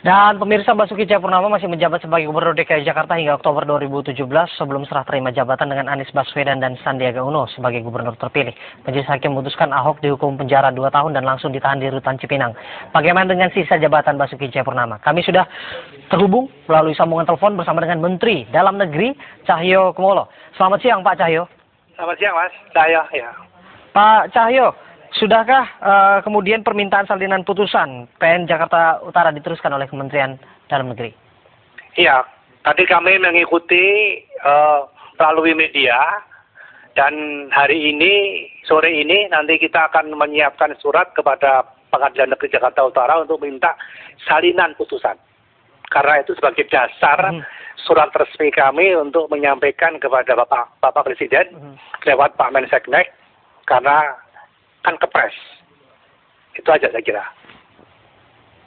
Dan pemirsa, Basuki Cahayapurnama masih menjabat sebagai Gubernur DKI Jakarta hingga Oktober 2017 sebelum serah terima jabatan dengan Anies Baswedan dan Sandiaga Uno sebagai Gubernur terpilih. Majelis Hakim memutuskan Ahok dihukum penjara 2 tahun dan langsung ditahan di Rutan Cipinang. Bagaimana dengan sisa jabatan Basuki Cahayapurnama? Kami sudah terhubung melalui sambungan telepon bersama dengan Menteri Dalam Negeri Cahyo Kumolo. Selamat siang Pak Cahyo. Selamat siang Mas, Cahyo ya. Pak Cahyo, sudahkah kemudian permintaan salinan putusan PN Jakarta Utara diteruskan oleh Kementerian Dalam Negeri? Iya, tadi kami mengikuti melalui media dan hari ini, sore ini nanti kita akan menyiapkan surat kepada Pengadilan Negeri Jakarta Utara untuk minta salinan putusan. Karena itu sebagai dasar surat resmi kami untuk menyampaikan kepada Bapak Presiden lewat Pak Menseknek, karena kan kepres. Itu aja saya kira.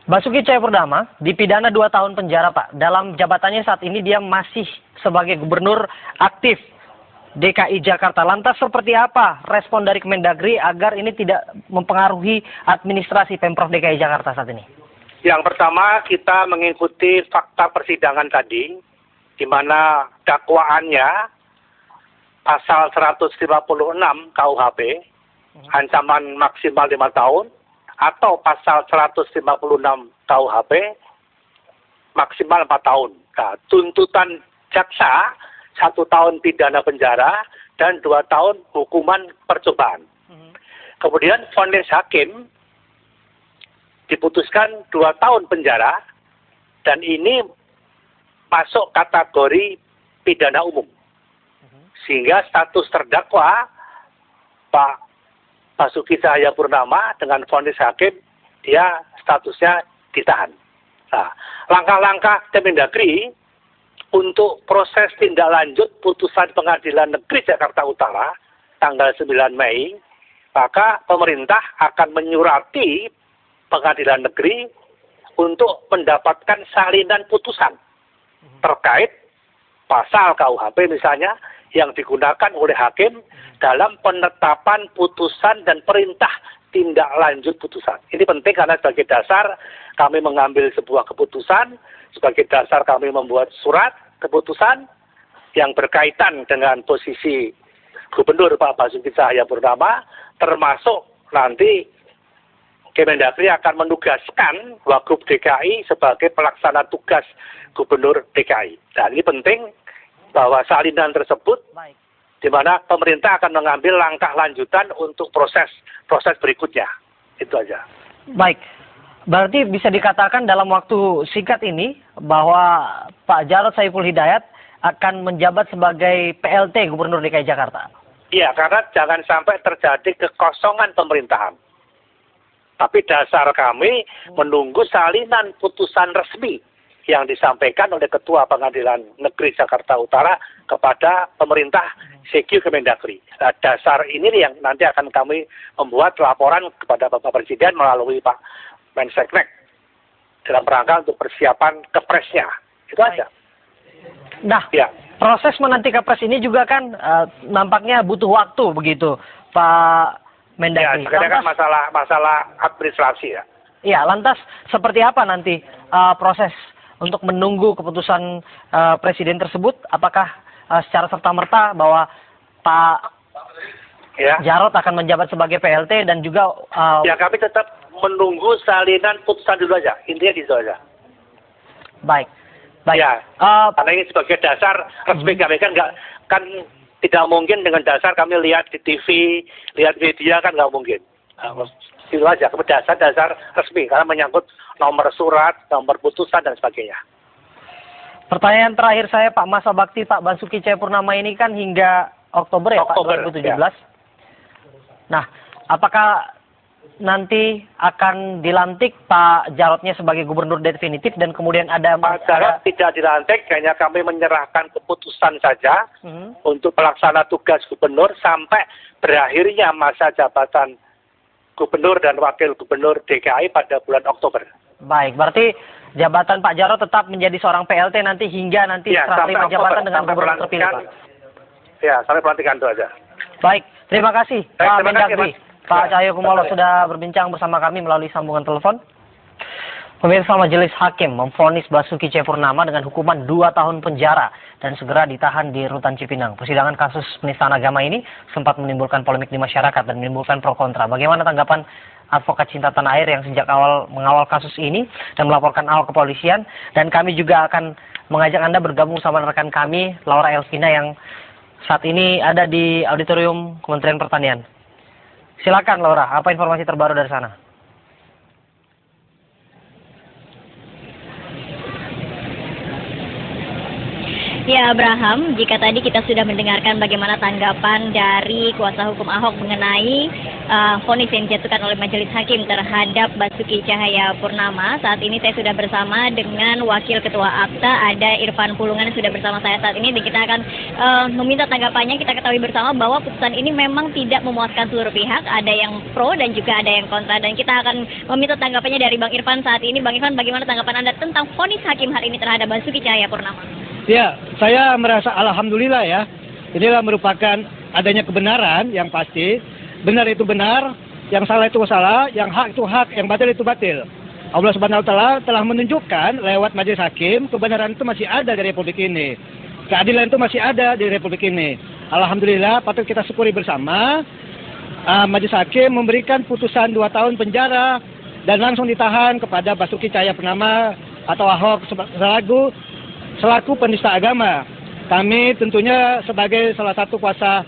Basuki Cahayapurnama dipidana 2 tahun penjara Pak. Dalam jabatannya saat ini dia masih sebagai gubernur aktif DKI Jakarta. Lantas seperti apa respon dari Kemendagri agar ini tidak mempengaruhi administrasi Pemprov DKI Jakarta saat ini? Yang pertama, kita mengikuti fakta persidangan tadi, di mana dakwaannya pasal 156 KUHP, ancaman maksimal 5 tahun, atau pasal 156 KUHP, maksimal 4 tahun. Nah, tuntutan jaksa 1 tahun pidana penjara dan 2 tahun hukuman percobaan. Kemudian vonis hakim diputuskan 2 tahun penjara, dan ini masuk kategori pidana umum. Sehingga status terdakwa Pak Basuki Cahayapurnama dengan vonis hakim, dia statusnya ditahan. Nah, langkah-langkah Kemendagri untuk proses tindak lanjut putusan Pengadilan Negeri Jakarta Utara tanggal 9 Mei, maka pemerintah akan menyurati Pengadilan Negeri untuk mendapatkan salinan putusan terkait pasal KUHP misalnya yang digunakan oleh hakim dalam penetapan putusan dan perintah tindak lanjut putusan. Ini penting karena sebagai dasar kami mengambil sebuah keputusan, sebagai dasar kami membuat surat keputusan yang berkaitan dengan posisi Gubernur Pak Basuki Cahayapurnama, termasuk nanti Kemendagri akan menugaskan Wagub DKI sebagai pelaksana tugas Gubernur DKI. Dan ini penting bahwa salinan tersebut di mana pemerintah akan mengambil langkah lanjutan untuk proses berikutnya. Itu aja. Baik. Berarti bisa dikatakan dalam waktu singkat ini bahwa Pak Jarod Saiful Hidayat akan menjabat sebagai PLT Gubernur DKI Jakarta. Iya, karena jangan sampai terjadi kekosongan pemerintahan. Tapi dasar kami menunggu salinan putusan resmi yang disampaikan oleh Ketua Pengadilan Negeri Jakarta Utara kepada pemerintah CQ Kemendagri. Nah, dasar ini yang nanti akan kami membuat laporan kepada Bapak Presiden melalui Pak Menseknek dalam rangka untuk persiapan kepresnya. Itu aja. Nah, ya. Proses menanti kepres ini juga kan nampaknya butuh waktu begitu, Pak Mendagri. Ya, sebenarnya kan masalah administrasi ya. Iya, lantas seperti apa nanti proses untuk menunggu keputusan Presiden tersebut? Apakah secara serta-merta bahwa Pak Jarod akan menjabat sebagai PLT dan juga... Ya, kami tetap menunggu salinan putusan dulu aja. Intinya gitu aja. Baik. Ya, karena ini sebagai dasar resmi kami kan tidak mungkin dengan dasar kami lihat di TV, lihat media kan nggak mungkin. Itu aja, dasar resmi karena menyangkut nomor surat, nomor putusan dan sebagainya. Pertanyaan terakhir saya Pak, masa bakti Pak Basuki Cahayapurnama ini kan hingga Oktober ya Pak 2017. Ya. Nah, apakah nanti akan dilantik Pak Jarodnya sebagai gubernur definitif dan kemudian ada... Pak Jarod tidak dilantik, hanya kami menyerahkan keputusan saja untuk pelaksana tugas gubernur sampai berakhirnya masa jabatan gubernur dan wakil gubernur DKI pada bulan Oktober. Baik, berarti jabatan Pak Jarod tetap menjadi seorang PLT nanti hingga nanti serah terima jabatan dengan gubernur terpilih Pak. Ya, sampai pelantikan itu aja. Baik, terima kasih Pak Mendagri. Pak Cahyo Kumolo sudah berbincang bersama kami melalui sambungan telepon. Pemirsa, Majelis Hakim memvonis Basuki Cahayapurnama dengan hukuman 2 tahun penjara dan segera ditahan di Rutan Cipinang. Persidangan kasus penistaan agama ini sempat menimbulkan polemik di masyarakat dan menimbulkan pro kontra. Bagaimana tanggapan advokat cinta tanah air yang sejak awal mengawal kasus ini dan melaporkan Ahok ke polisian? Dan kami juga akan mengajak Anda bergabung sama rekan kami, Laura Elvina, yang saat ini ada di auditorium Kementerian Pertanian. Silakan Laura, apa informasi terbaru dari sana? Ya, Abraham, jika tadi kita sudah mendengarkan bagaimana tanggapan dari kuasa hukum Ahok mengenai vonis yang dijatuhkan oleh Majelis Hakim terhadap Basuki Cahayapurnama, saat ini saya sudah bersama dengan Wakil Ketua Akta, ada Irfan Pulungan yang sudah bersama saya saat ini, dan kita akan meminta tanggapannya. Kita ketahui bersama bahwa putusan ini memang tidak memuaskan seluruh pihak, ada yang pro dan juga ada yang kontra, dan kita akan meminta tanggapannya dari Bang Irfan saat ini. Bang Irfan, bagaimana tanggapan Anda tentang vonis Hakim hari ini terhadap Basuki Cahayapurnama? Ya, saya merasa alhamdulillah ya. Inilah merupakan adanya kebenaran yang pasti. Benar itu benar, yang salah itu salah, yang hak itu hak, yang batil itu batil. Allah Subhanahu wa taala telah menunjukkan lewat Majelis Hakim kebenaran itu masih ada di Republik ini. Keadilan itu masih ada di Republik ini. Alhamdulillah, patut kita syukuri bersama. Majelis Hakim memberikan putusan 2 tahun penjara dan langsung ditahan kepada Basuki Cahayapurnama atau Ahok selaku penista agama. Kami tentunya sebagai salah satu kuasa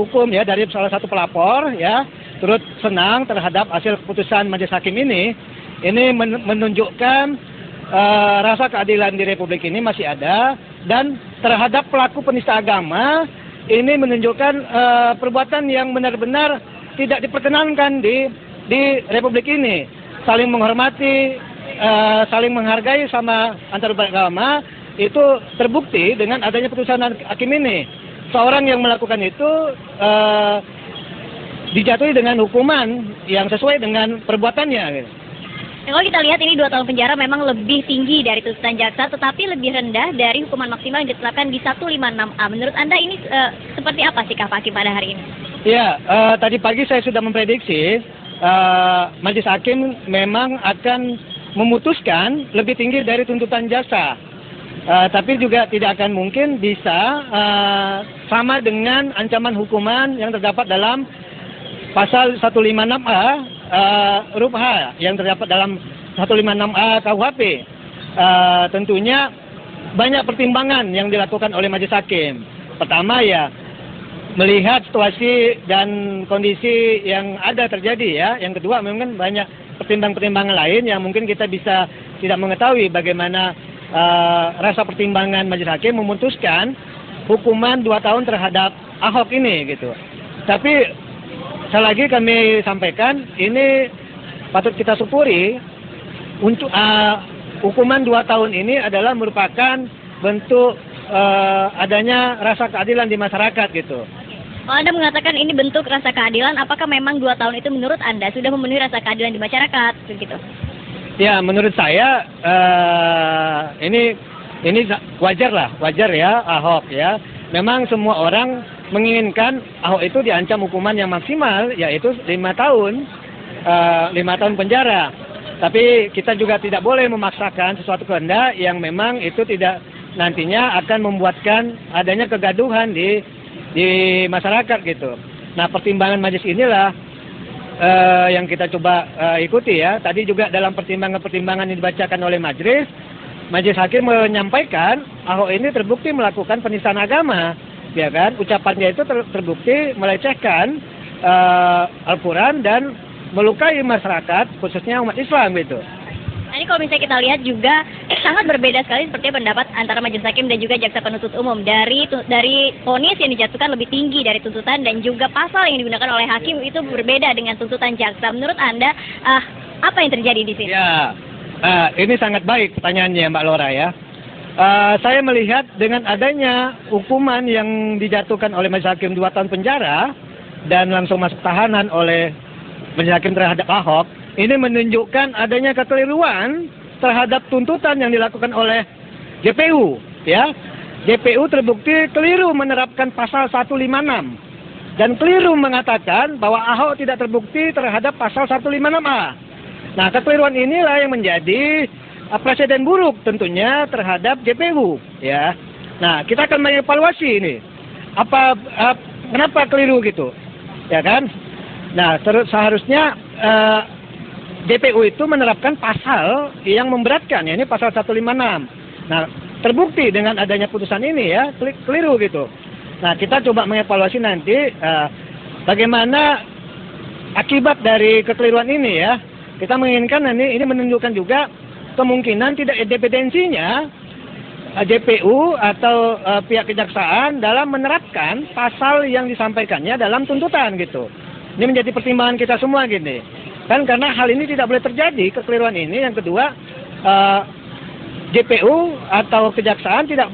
hukum ya, dari salah satu pelapor ya, turut senang terhadap hasil keputusan Majelis Hakim ini. Ini menunjukkan rasa keadilan di Republik ini masih ada, dan terhadap pelaku penista agama ini menunjukkan perbuatan yang benar-benar tidak diperkenankan di Republik ini. Saling menghormati, saling menghargai sama antar beragama itu terbukti dengan adanya putusan hakim ini. Seorang yang melakukan itu dijatuhi dengan hukuman yang sesuai dengan perbuatannya. Kalau kita lihat ini 2 tahun penjara memang lebih tinggi dari tuntutan jaksa, tetapi lebih rendah dari hukuman maksimal yang ditetapkan di 156A. Menurut Anda ini seperti apa sikap hakim pada hari ini? Ya, tadi pagi saya sudah memprediksi Majelis Hakim memang akan memutuskan lebih tinggi dari tuntutan jaksa. Tapi juga tidak akan mungkin bisa sama dengan ancaman hukuman yang terdapat dalam pasal 156A huruf H yang terdapat dalam 156A KUHP. Tentunya banyak pertimbangan yang dilakukan oleh Majelis Hakim. Pertama ya, melihat situasi dan kondisi yang ada terjadi ya. Yang kedua memang banyak pertimbangan-pertimbangan lain yang mungkin kita bisa tidak mengetahui bagaimana rasa pertimbangan Majelis Hakim memutuskan hukuman 2 tahun terhadap Ahok ini gitu. Tapi sekali lagi kami sampaikan, ini patut kita syukuri untuk hukuman 2 tahun ini adalah merupakan bentuk adanya rasa keadilan di masyarakat gitu. Kalau Anda mengatakan ini bentuk rasa keadilan, apakah memang 2 tahun itu menurut Anda sudah memenuhi rasa keadilan di masyarakat begitu? Ya, menurut saya ini wajar ya Ahok ya. Memang semua orang menginginkan Ahok itu diancam hukuman yang maksimal, yaitu 5 tahun, 5 tahun penjara. Tapi kita juga tidak boleh memaksakan sesuatu kehendak yang memang itu tidak nantinya akan membuatkan adanya kegaduhan di masyarakat gitu. Nah, pertimbangan majelis inilah yang kita coba ikuti ya. Tadi juga dalam pertimbangan yang dibacakan oleh majelis Hakim menyampaikan Ahok ini terbukti melakukan penistaan agama, ya kan? Ucapannya itu terbukti melecehkan Al-Quran dan melukai masyarakat, khususnya umat Islam gitu. Nah, ini kalau misalnya kita lihat juga sangat berbeda sekali seperti pendapat antara Majelis Hakim dan juga Jaksa Penuntut Umum. Dari vonis yang dijatuhkan lebih tinggi dari tuntutan, dan juga pasal yang digunakan oleh hakim itu berbeda dengan tuntutan jaksa. Menurut Anda, apa yang terjadi di sini? Ya, ini sangat baik pertanyaannya Mbak Laura ya. Saya melihat dengan adanya hukuman yang dijatuhkan oleh Majelis Hakim 2 tahun penjara dan langsung masuk tahanan oleh Majelis Hakim terhadap Ahok, ini menunjukkan adanya kekeliruan terhadap tuntutan yang dilakukan oleh JPU, ya. JPU terbukti keliru menerapkan pasal 156 dan keliru mengatakan bahwa Ahok tidak terbukti terhadap pasal 156A. Nah, kekeliruan inilah yang menjadi presiden buruk tentunya terhadap JPU, ya. Nah, kita akan mengevaluasi ini. Kenapa keliru gitu, ya kan? Nah, seharusnya JPU itu menerapkan pasal yang memberatkan, ya, ini pasal 156. Nah, terbukti dengan adanya putusan ini ya, keliru gitu. Nah, kita coba mengevaluasi nanti bagaimana akibat dari kekeliruan ini ya. Kita menginginkan nanti ini menunjukkan juga kemungkinan tidak independensinya JPU atau pihak kejaksaan dalam menerapkan pasal yang disampaikannya dalam tuntutan gitu. Ini menjadi pertimbangan kita semua gini. Kan karena hal ini tidak boleh terjadi, kekeliruan ini. Yang kedua, JPU atau kejaksaan dia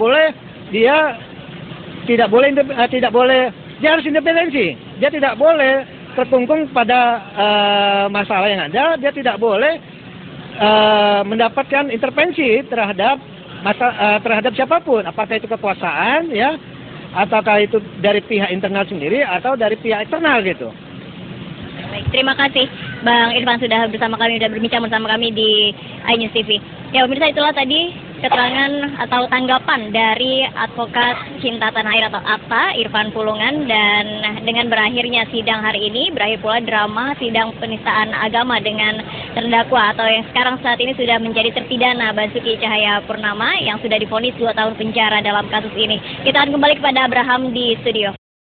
harus independensi. Dia tidak boleh terkungkung pada masalah yang ada, dia tidak boleh mendapatkan intervensi terhadap siapapun, apakah itu kekuasaan ya, ataukah itu dari pihak internal sendiri atau dari pihak eksternal gitu. Baik, terima kasih Bang Irfan sudah bersama kami, sudah berbincang bersama kami di iNews TV. Ya pemirsa, itulah tadi keterangan atau tanggapan dari advokat Cinta Tanah Air atau ACTA, Irfan Pulungan. Dan dengan berakhirnya sidang hari ini, berakhir pula drama sidang penistaan agama dengan terdakwa atau yang sekarang saat ini sudah menjadi terpidana Basuki Cahayapurnama yang sudah divonis 2 tahun penjara dalam kasus ini. Kita akan kembali kepada Abraham di studio.